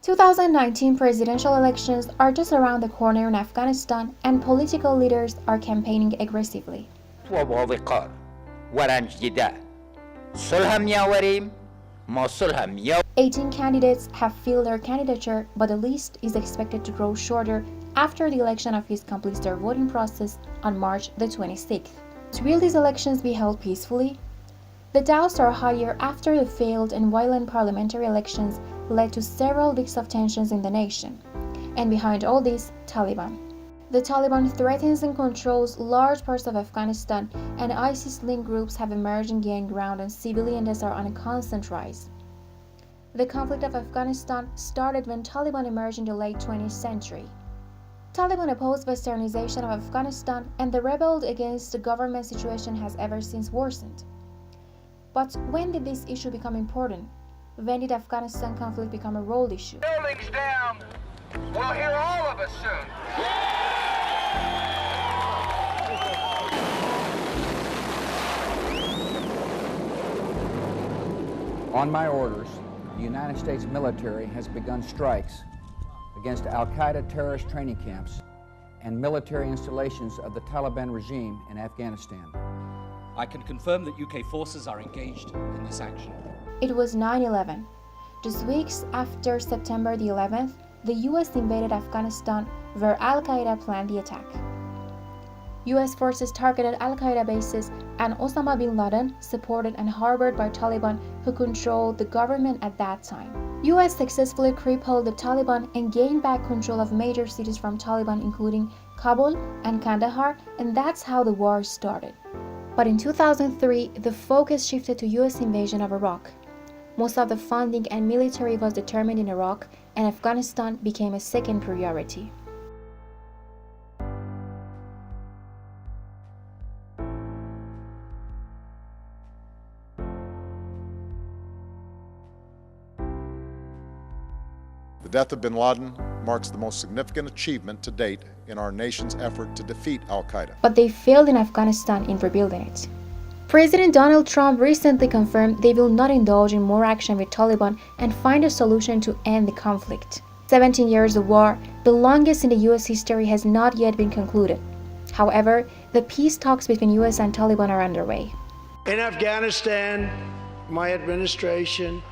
2019 presidential elections are just around the corner in Afghanistan, and political leaders are campaigning aggressively. 18 candidates have filed their candidature, but the list is expected to grow shorter after the election office completes their voting process on March the 26th. Will these elections be held peacefully? The doubts are higher after the failed and violent parliamentary elections led to several weeks of tensions in the nation. And behind all this, Taliban. The Taliban threatens and controls large parts of Afghanistan, and ISIS-linked groups have emerged and gained ground, and civilian deaths are on a constant rise. The conflict of Afghanistan started when Taliban emerged in the late 20th century. Taliban opposed westernization of Afghanistan, and the rebelled against the government situation has ever since worsened. But when did this issue become important? When did Afghanistan conflict become a world issue? Buildings down. We'll hear all of us soon. On my orders, the United States military has begun strikes against Al-Qaeda terrorist training camps and military installations of the Taliban regime in Afghanistan. I can confirm that UK forces are engaged in this action. It was 9/11. Just weeks after September the 11th, the US invaded Afghanistan, where Al-Qaeda planned the attack. US forces targeted Al-Qaeda bases, and Osama bin Laden, supported and harbored by Taliban, who controlled the government at that time. US successfully crippled the Taliban and gained back control of major cities from Taliban, including Kabul and Kandahar, and that's how the war started. But in 2003, the focus shifted to US invasion of Iraq. Most of the funding and military was determined in Iraq, and Afghanistan became a second priority. The death of bin Laden marks the most significant achievement to date in our nation's effort to defeat al-Qaeda. But they failed in Afghanistan in rebuilding it. President Donald Trump recently confirmed they will not indulge in more action with Taliban and find a solution to end the conflict. 17 years of war, the longest in the US history, has not yet been concluded. However, the peace talks between US and Taliban are underway. In Afghanistan, my administration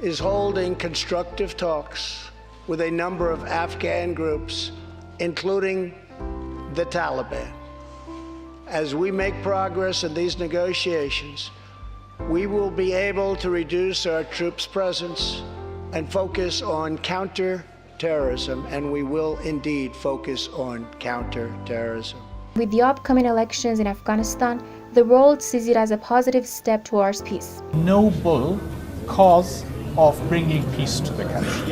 is holding constructive talks with a number of Afghan groups, including the Taliban. As we make progress in these negotiations, we will be able to reduce our troops' presence and focus on counter-terrorism, and we will indeed focus on counter-terrorism. With the upcoming elections in Afghanistan, the world sees it as a positive step towards peace. Noble cause of bringing peace to the country.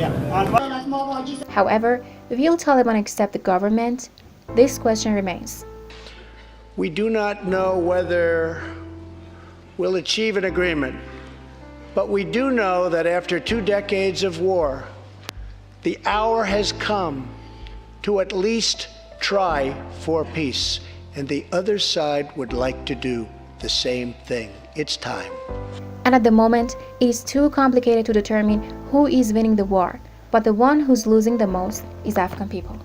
However, will Taliban accept the government? This question remains. We do not know whether we'll achieve an agreement, but we do know that after 2 decades of war, the hour has come to at least try for peace, and the other side would like to do the same thing. It's time. And at the moment, it is too complicated to determine who is winning the war, but the one who's losing the most is Afghan people.